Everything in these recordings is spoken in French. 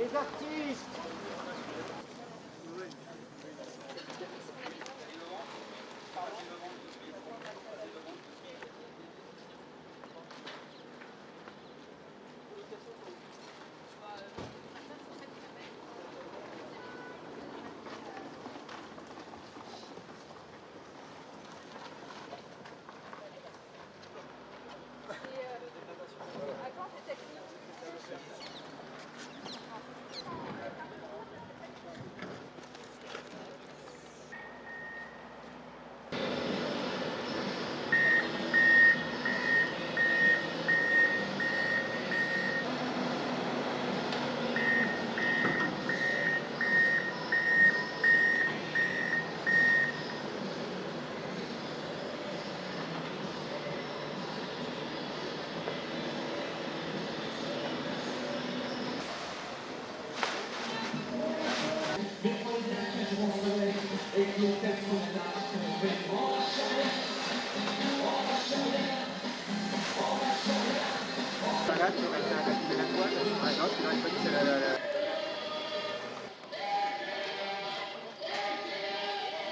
Les artistes.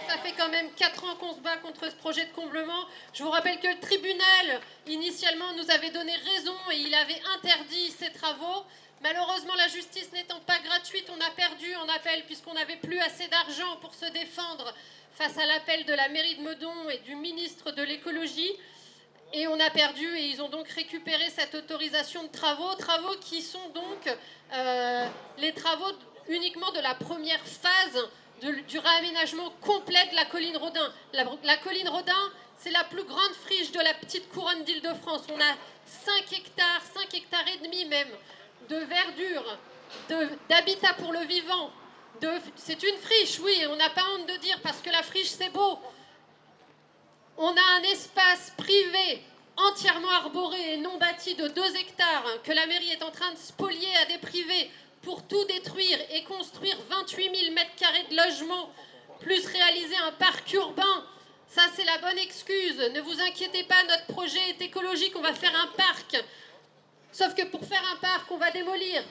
Ça fait quand même 4 ans qu'on se bat contre ce projet de comblement. Je vous rappelle que le tribunal, initialement, nous avait donné raison et il avait interdit ces travaux. Malheureusement, la justice n'étant pas gratuite, on a perdu en appel puisqu'on n'avait plus assez d'argent pour se défendre face à l'appel de la mairie de Meudon et du ministre de l'écologie. Et on a perdu et ils ont donc récupéré cette autorisation de travaux qui sont donc les travaux uniquement de la première phase du réaménagement complet de la colline Rodin. La colline Rodin, c'est la plus grande friche de la petite couronne d'Île-de-France. On a 5 hectares et demi même, de verdure, d'habitat pour le vivant. C'est une friche, oui, on n'a pas honte de dire, parce que la friche, c'est beau. On a un espace privé entièrement arboré et non bâti de 2 hectares que la mairie est en train de spolier à des privés pour tout détruire et construire 28 000 mètres carrés de logements, plus réaliser un parc urbain. Ça, c'est la bonne excuse. Ne vous inquiétez pas, notre projet est écologique, on va faire un parc. Sauf que pour faire un parc, on va démolir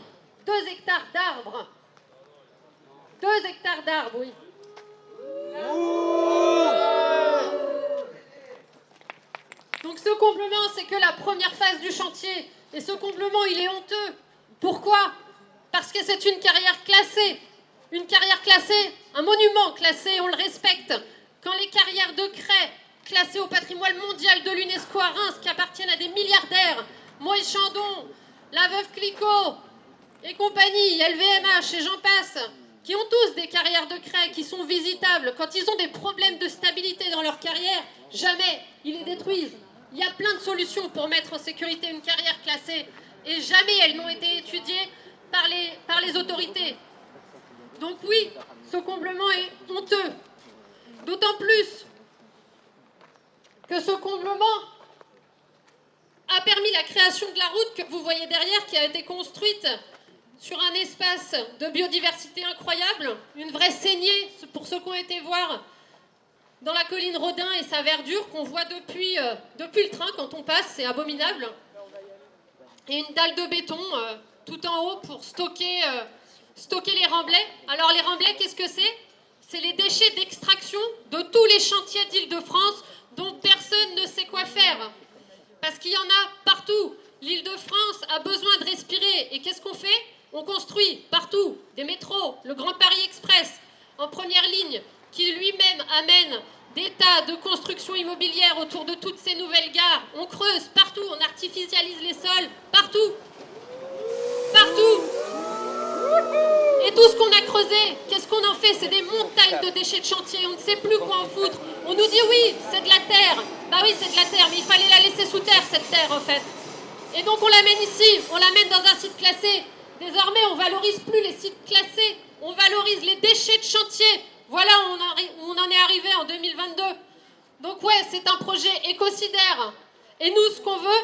2 hectares d'arbres. 2 hectares d'arbres, oui. Donc ce comblement, c'est que la première phase du chantier. Et ce comblement, il est honteux. Pourquoi ? Parce que c'est une carrière classée. Une carrière classée, un monument classé, on le respecte. Quand les carrières de craie, classées au patrimoine mondial de l'UNESCO à Reims, qui appartiennent à des milliardaires, Moïse Chandon, la veuve Clicquot et compagnie, LVMH et j'en passe, qui ont tous des carrières de craie qui sont visitables, quand ils ont des problèmes de stabilité dans leur carrière, jamais ils les détruisent. Il y a plein de solutions pour mettre en sécurité une carrière classée et jamais elles n'ont été étudiées par les autorités. Donc oui, ce comblement est honteux. D'autant plus que ce comblement a permis la création de la route que vous voyez derrière, qui a été construite sur un espace de biodiversité incroyable, une vraie saignée pour ceux qui ont été voir dans la colline Rodin et sa verdure qu'on voit depuis le train quand on passe, c'est abominable. Et une dalle de béton tout en haut pour stocker les remblais. Alors les remblais, qu'est-ce que c'est ? C'est les déchets d'extraction de tous les chantiers d'Île-de-France dont personne ne sait quoi faire. Parce qu'il y en a partout. L'Île-de-France a besoin de respirer. Et qu'est-ce qu'on fait ? On construit partout des métros, le Grand Paris Express en première ligne, qui lui-même amène des tas de constructions immobilières autour de toutes ces nouvelles gares. On creuse partout, on artificialise les sols, partout. Partout. Et tout ce qu'on a creusé, qu'est-ce qu'on en fait ? C'est des montagnes de déchets de chantier, on ne sait plus quoi en foutre. On nous dit oui, c'est de la terre. Bah oui, c'est de la terre, mais il fallait la laisser sous terre, cette terre, en fait. Et donc on l'amène ici, on l'amène dans un site classé. Désormais, on ne valorise plus les sites classés, on valorise les déchets de chantier. Voilà où on en est arrivé en 2022. Donc ouais, c'est un projet écocidaire. Et nous, ce qu'on veut,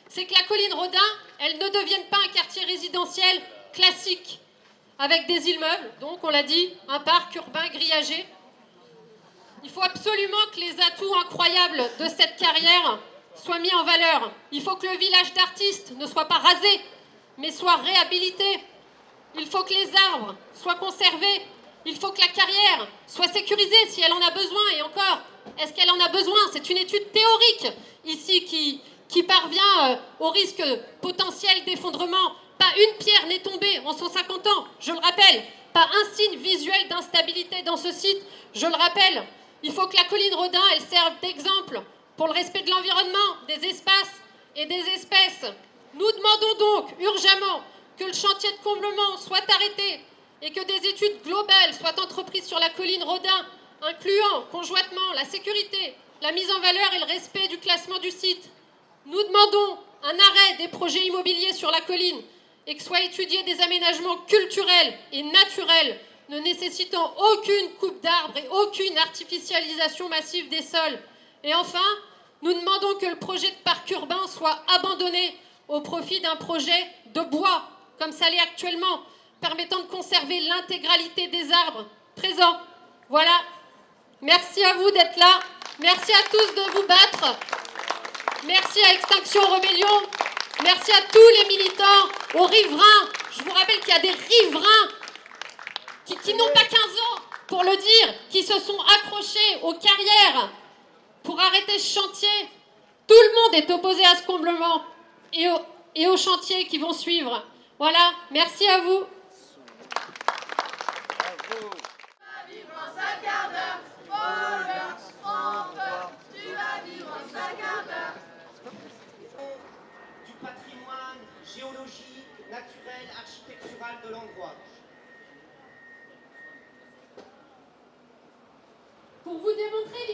c'est que la colline Rodin, elle ne devienne pas un quartier résidentiel classique, avec des immeubles, donc on l'a dit, un parc urbain grillagé. Il faut absolument que les atouts incroyables de cette carrière soient mis en valeur. Il faut que le village d'artistes ne soit pas rasé, mais soit réhabilité. Il faut que les arbres soient conservés. Il faut que la carrière soit sécurisée si elle en a besoin. Et encore, est-ce qu'elle en a besoin? C'est une étude théorique ici qui parvient au risque potentiel d'effondrement. Pas une pierre n'est tombée en 150 ans, je le rappelle. Pas un signe visuel d'instabilité dans ce site, je le rappelle. Il faut que la colline Rodin, elle serve d'exemple pour le respect de l'environnement, des espaces et des espèces. Nous demandons donc urgemment que le chantier de comblement soit arrêté et que des études globales soient entreprises sur la colline Rodin, incluant conjointement la sécurité, la mise en valeur et le respect du classement du site. Nous demandons un arrêt des projets immobiliers sur la colline et que soient étudiés des aménagements culturels et naturels ne nécessitant aucune coupe d'arbres et aucune artificialisation massive des sols. Et enfin, nous demandons que le projet de parc urbain soit abandonné au profit d'un projet de bois, comme ça l'est actuellement, permettant de conserver l'intégralité des arbres présents. Voilà. Merci à vous d'être là. Merci à tous de vous battre. Merci à Extinction Rebellion. Merci à tous les militants, aux riverains. Je vous rappelle qu'il y a des riverains qui n'ont pas 15 ans, pour le dire, qui se sont accrochés aux carrières pour arrêter ce chantier. Tout le monde est opposé à ce comblement et aux chantiers qui vont suivre. Voilà, merci à vous. Du patrimoine géologique, naturel, architectural de l'endroit. Pour vous démontrer